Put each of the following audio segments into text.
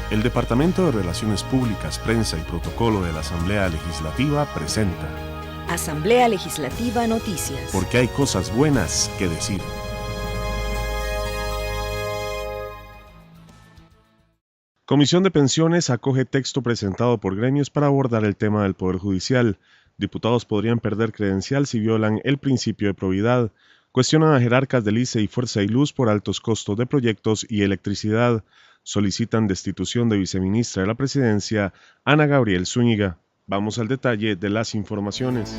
El Departamento de Relaciones Públicas, Prensa y Protocolo de la Asamblea Legislativa presenta Asamblea Legislativa Noticias. Porque hay cosas buenas que decir. Comisión de Pensiones acoge texto presentado por gremios para abordar el tema del Poder Judicial. Diputados podrían perder credencial si violan el principio de probidad. Cuestionan a jerarcas del ICE y Fuerza y Luz por altos costos de proyectos y electricidad. Solicitan destitución de viceministra de la Presidencia, Ana Gabriel Zúñiga. Vamos al detalle de las informaciones.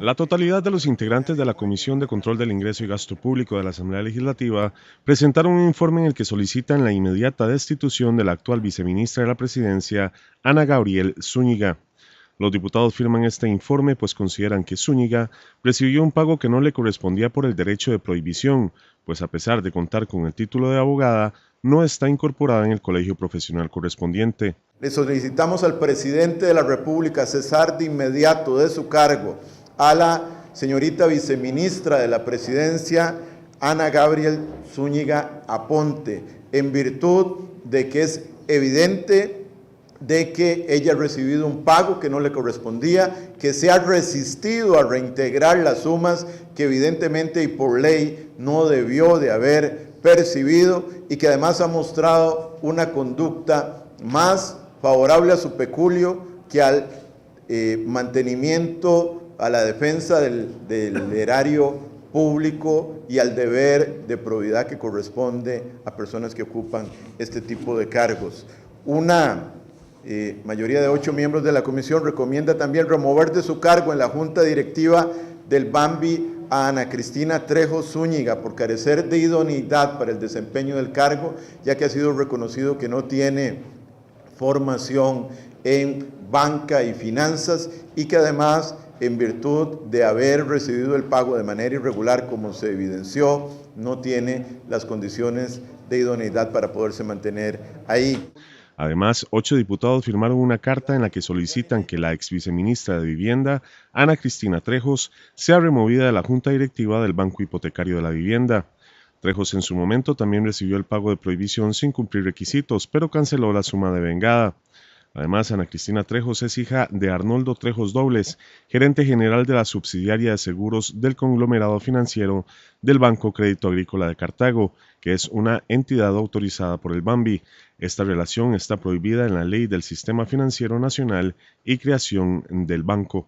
La totalidad de los integrantes de la Comisión de Control del Ingreso y Gasto Público de la Asamblea Legislativa presentaron un informe en el que solicitan la inmediata destitución de la actual viceministra de la Presidencia, Ana Gabriel Zúñiga. Los diputados firman este informe pues consideran que Zúñiga recibió un pago que no le correspondía por el derecho de prohibición, pues a pesar de contar con el título de abogada, no está incorporada en el colegio profesional correspondiente. Le solicitamos al presidente de la República cesar de inmediato de su cargo a la señorita viceministra de la Presidencia, Ana Gabriel Zúñiga Aponte, en virtud de que es evidente de que ella ha recibido un pago que no le correspondía, que se ha resistido a reintegrar las sumas que evidentemente y por ley no debió de haber percibido y que además ha mostrado una conducta más favorable a su peculio que al mantenimiento, a la defensa del erario público y al deber de probidad que corresponde a personas que ocupan este tipo de cargos. Una mayoría de 8 miembros de la comisión recomienda también remover de su cargo en la junta directiva del BAMBI a Ana Cristina Trejo Zúñiga por carecer de idoneidad para el desempeño del cargo, ya que ha sido reconocido que no tiene formación en banca y finanzas y que además, en virtud de haber recibido el pago de manera irregular, como se evidenció, no tiene las condiciones de idoneidad para poderse mantener ahí. Además, 8 diputados firmaron una carta en la que solicitan que la ex viceministra de Vivienda, Ana Cristina Trejos, sea removida de la junta directiva del Banco Hipotecario de la Vivienda. Trejos en su momento también recibió el pago de prohibición sin cumplir requisitos, pero canceló la suma devengada. Además, Ana Cristina Trejos es hija de Arnoldo Trejos Dobles, gerente general de la subsidiaria de seguros del conglomerado financiero del Banco Crédito Agrícola de Cartago, que es una entidad autorizada por el BAMBI. Esta relación está prohibida en la Ley del Sistema Financiero Nacional y creación del banco.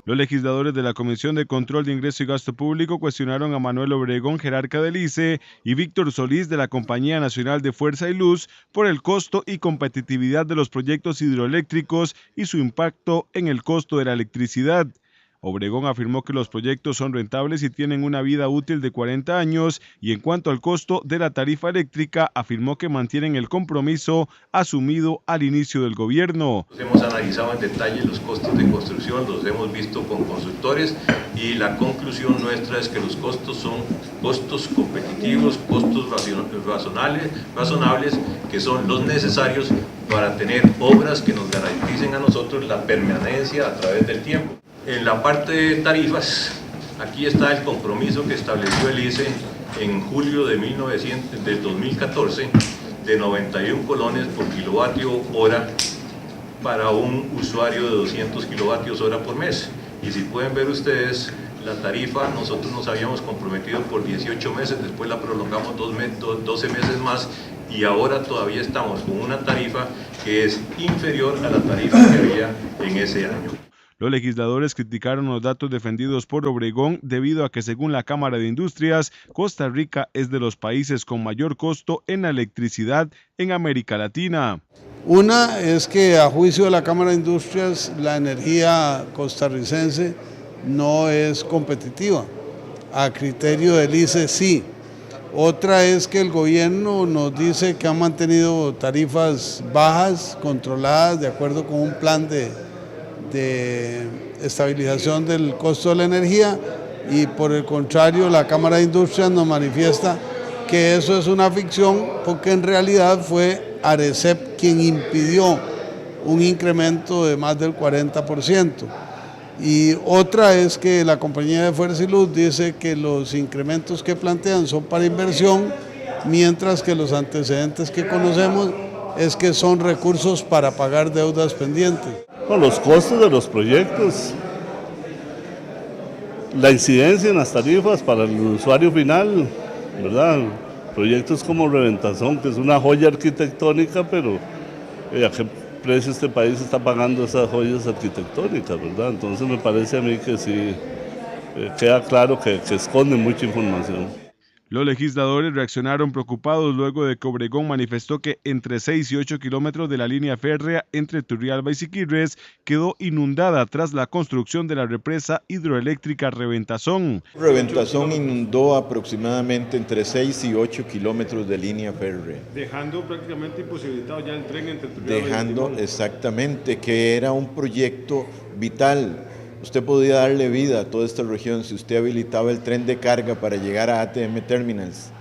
Los legisladores de la Comisión de Control de Ingreso y Gasto Público cuestionaron a Manuel Obregón, jerarca del ICE, y Víctor Solís de la Compañía Nacional de Fuerza y Luz por el costo y competitividad de los proyectos hidroeléctricos y su impacto en el costo de la electricidad. Obregón afirmó que los proyectos son rentables y tienen una vida útil de 40 años y en cuanto al costo de la tarifa eléctrica afirmó que mantienen el compromiso asumido al inicio del gobierno. Hemos analizado en detalle los costos de construcción, los hemos visto con consultores y la conclusión nuestra es que los costos son costos competitivos, costos razonables que son los necesarios para tener obras que nos garanticen a nosotros la permanencia a través del tiempo. En la parte de tarifas, aquí está el compromiso que estableció el ICE en julio del 2014 de 91 colones por kilovatio hora para un usuario de 200 kilovatios hora por mes. Y si pueden ver ustedes, la tarifa nosotros nos habíamos comprometido por 18 meses, después la prolongamos 12 meses más y ahora todavía estamos con una tarifa que es inferior a la tarifa que había en ese año. Los legisladores criticaron los datos defendidos por Obregón debido a que, según la Cámara de Industrias, Costa Rica es de los países con mayor costo en la electricidad en América Latina. Una es que a juicio de la Cámara de Industrias la energía costarricense no es competitiva, a criterio del ICE sí. Otra es que el gobierno nos dice que han mantenido tarifas bajas, controladas, de acuerdo con un plan de estabilización del costo de la energía y por el contrario la Cámara de Industrias nos manifiesta que eso es una ficción porque en realidad fue Arecep quien impidió un incremento de más del 40%. Y otra es que la Compañía de Fuerza y Luz dice que los incrementos que plantean son para inversión mientras que los antecedentes que conocemos es que son recursos para pagar deudas pendientes. Con los costos de los proyectos, la incidencia en las tarifas para el usuario final, ¿verdad? Proyectos como Reventazón, que es una joya arquitectónica, pero ¿a qué precio este país está pagando esas joyas arquitectónicas, verdad? Entonces me parece a mí que sí, queda claro que esconden mucha información. Los legisladores reaccionaron preocupados luego de que Obregón manifestó que entre 6 y 8 kilómetros de la línea férrea entre Turrialba y Siquirres quedó inundada tras la construcción de la represa hidroeléctrica Reventazón. Reventazón inundó aproximadamente entre 6 y 8 kilómetros de línea férrea. Dejando prácticamente imposibilitado ya el tren entre Turrialba y Dejando exactamente que era un proyecto vital. Usted podía darle vida a toda esta región si usted habilitaba el tren de carga para llegar a ATM Terminals.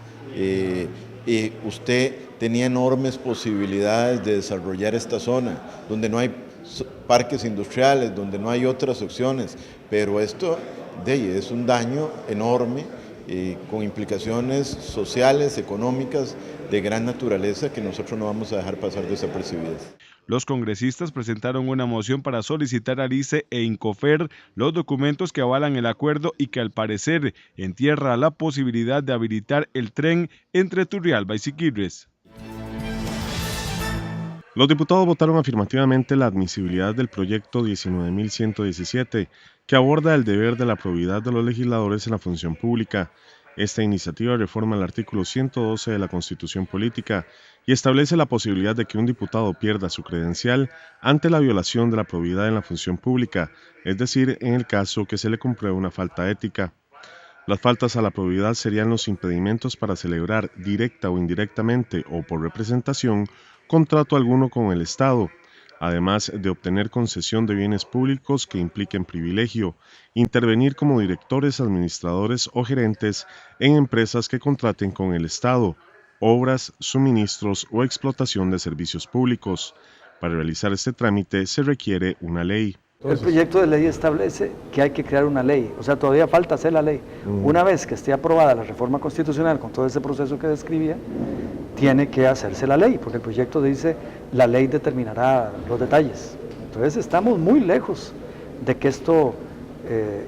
Usted tenía enormes posibilidades de desarrollar esta zona, donde no hay parques industriales, donde no hay otras opciones, pero esto es un daño enorme, con implicaciones sociales, económicas, de gran naturaleza que nosotros no vamos a dejar pasar desapercibidas. Los congresistas presentaron una moción para solicitar al ICE e Incofer los documentos que avalan el acuerdo y que al parecer entierra la posibilidad de habilitar el tren entre Turrialba y Siquirres. Los diputados votaron afirmativamente la admisibilidad del proyecto 19.117, que aborda el deber de la probidad de los legisladores en la función pública. Esta iniciativa reforma el artículo 112 de la Constitución Política y establece la posibilidad de que un diputado pierda su credencial ante la violación de la probidad en la función pública, es decir, en el caso que se le compruebe una falta ética. Las faltas a la probidad serían los impedimentos para celebrar directa o indirectamente o por representación contrato alguno con el Estado, además de obtener concesión de bienes públicos que impliquen privilegio, intervenir como directores, administradores o gerentes en empresas que contraten con el Estado, obras, suministros o explotación de servicios públicos. Para realizar este trámite se requiere una ley. El proyecto de ley establece que hay que crear una ley, o sea, todavía falta hacer la ley. Una vez que esté aprobada la reforma constitucional con todo ese proceso que describía, tiene que hacerse la ley, porque el proyecto dice la ley determinará los detalles. Entonces estamos muy lejos de que esto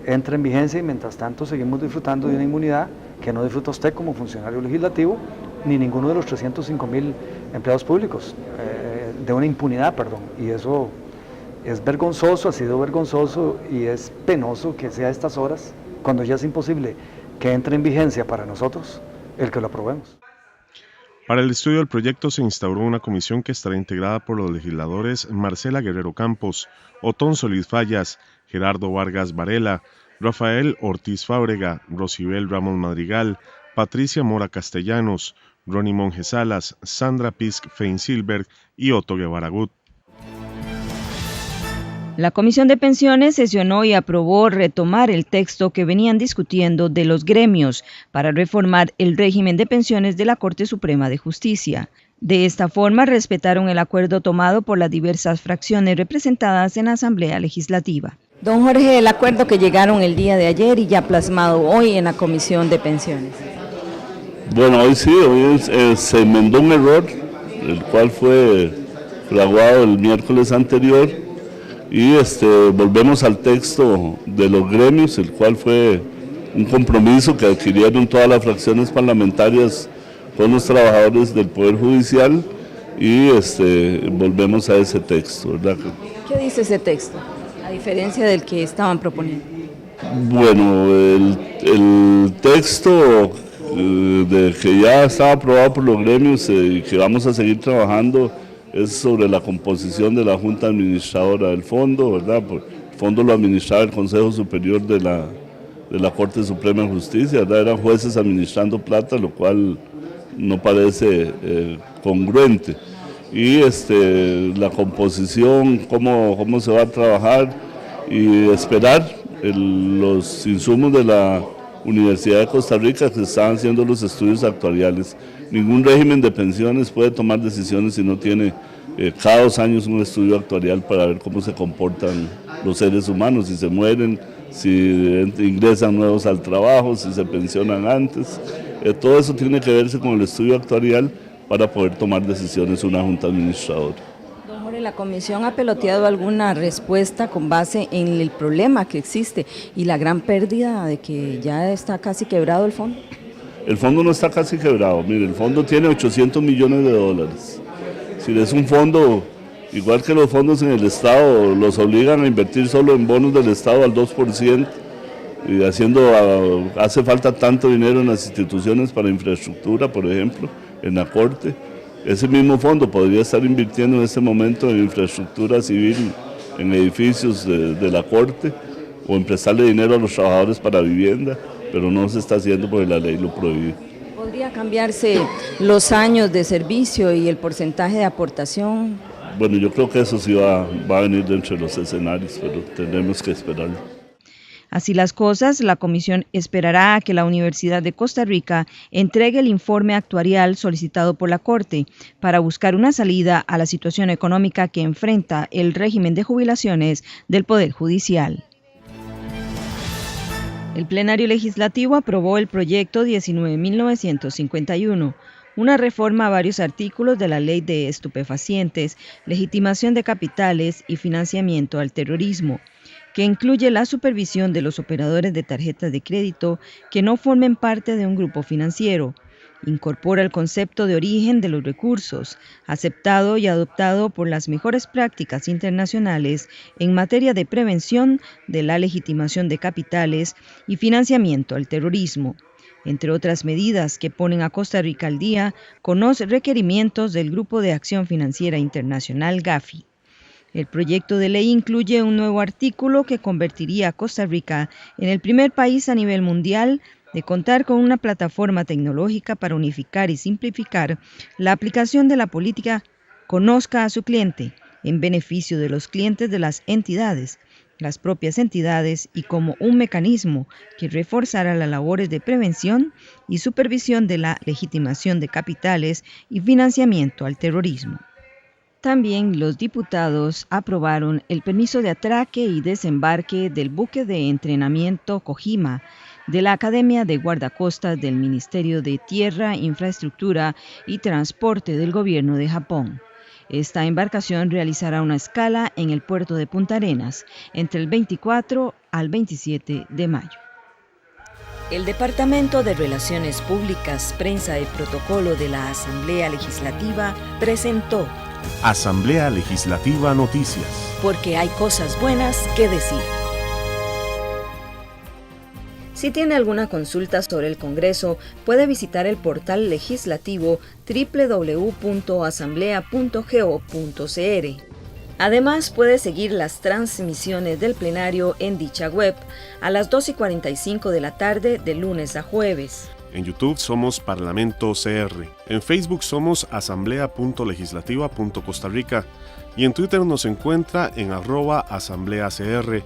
entre en vigencia y mientras tanto seguimos disfrutando de una inmunidad que no disfruta usted como funcionario legislativo, ni ninguno de los 305,000 empleados públicos, de una impunidad, perdón, y eso es vergonzoso, ha sido vergonzoso y es penoso que sea a estas horas, cuando ya es imposible que entre en vigencia para nosotros el que lo aprobemos. Para el estudio del proyecto se instauró una comisión que estará integrada por los legisladores Marcela Guerrero Campos, Otón Solís Fallas, Gerardo Vargas Varela, Rafael Ortiz Fábrega, Rosibel Ramos Madrigal, Patricia Mora Castellanos, Ronnie Monge Salas, Sandra Pisk Feinsilberg y Otto Guevara Gut. La Comisión de Pensiones sesionó y aprobó retomar el texto que venían discutiendo de los gremios para reformar el régimen de pensiones de la Corte Suprema de Justicia. De esta forma, respetaron el acuerdo tomado por las diversas fracciones representadas en la Asamblea Legislativa. Don Jorge, el acuerdo que llegaron el día de ayer y ya plasmado hoy en la Comisión de Pensiones. Bueno, hoy sí, se enmendó un error, el cual fue fraguado el miércoles anterior, y volvemos al texto de los gremios, el cual fue un compromiso que adquirieron todas las fracciones parlamentarias con los trabajadores del Poder Judicial, y volvemos a ese texto, ¿verdad? ¿Qué dice ese texto, a diferencia del que estaban proponiendo? Bueno, el texto de que ya estaba aprobado por los gremios y que vamos a seguir trabajando es sobre la composición de la Junta Administradora del Fondo, ¿verdad? El fondo lo administraba el Consejo Superior de la Corte Suprema de Justicia, ¿verdad? Eran jueces administrando plata, lo cual no parece congruente. Y la composición, cómo se va a trabajar y esperar los insumos de la Universidad de Costa Rica que estaban haciendo los estudios actuariales. Ningún régimen de pensiones puede tomar decisiones si no tiene cada 2 años un estudio actuarial para ver cómo se comportan los seres humanos, si se mueren, si ingresan nuevos al trabajo, si se pensionan antes. Todo eso tiene que verse con el estudio actuarial para poder tomar decisiones una junta administradora. Don Jorge, ¿la comisión ha peloteado alguna respuesta con base en el problema que existe y la gran pérdida de que ya está casi quebrado el fondo? El fondo no está casi quebrado. Mire, el fondo tiene 800 millones de dólares. Si es un fondo, igual que los fondos en el Estado, los obligan a invertir solo en bonos del Estado al 2%, y hace falta tanto dinero en las instituciones para infraestructura, por ejemplo, en la Corte. Ese mismo fondo podría estar invirtiendo en este momento en infraestructura civil, en edificios de la Corte, o en prestarle dinero a los trabajadores para vivienda, pero no se está haciendo porque la ley lo prohíbe. ¿Podría cambiarse los años de servicio y el porcentaje de aportación? Bueno, yo creo que eso sí va a venir dentro de los escenarios, pero tenemos que esperarlo. Así las cosas, la comisión esperará a que la Universidad de Costa Rica entregue el informe actuarial solicitado por la Corte para buscar una salida a la situación económica que enfrenta el régimen de jubilaciones del Poder Judicial. El plenario legislativo aprobó el proyecto 19.951, una reforma a varios artículos de la Ley de Estupefacientes, Legitimación de Capitales y Financiamiento al Terrorismo, que incluye la supervisión de los operadores de tarjetas de crédito que no formen parte de un grupo financiero. Incorpora el concepto de origen de los recursos, aceptado y adoptado por las mejores prácticas internacionales en materia de prevención de la legitimación de capitales y financiamiento al terrorismo, entre otras medidas que ponen a Costa Rica al día con los requerimientos del Grupo de Acción Financiera Internacional GAFI. El proyecto de ley incluye un nuevo artículo que convertiría a Costa Rica en el primer país a nivel mundial de contar con una plataforma tecnológica para unificar y simplificar la aplicación de la política Conozca a su cliente, en beneficio de los clientes de las entidades, las propias entidades y como un mecanismo que reforzará las labores de prevención y supervisión de la legitimación de capitales y financiamiento al terrorismo. También los diputados aprobaron el permiso de atraque y desembarque del buque de entrenamiento Kojima de la Academia de Guardacostas del Ministerio de Tierra, Infraestructura y Transporte del Gobierno de Japón. Esta embarcación realizará una escala en el puerto de Punta Arenas entre el 24 al 27 de mayo. El Departamento de Relaciones Públicas, Prensa y Protocolo de la Asamblea Legislativa presentó Asamblea Legislativa Noticias. Porque hay cosas buenas que decir. Si tiene alguna consulta sobre el Congreso, puede visitar el portal legislativo www.asamblea.go.cr. Además, puede seguir las transmisiones del plenario en dicha web a las 2:45 de la tarde de lunes a jueves. En YouTube somos Parlamento CR, en Facebook somos asamblea.legislativa.Costa Rica y en Twitter nos encuentra en @asambleacr.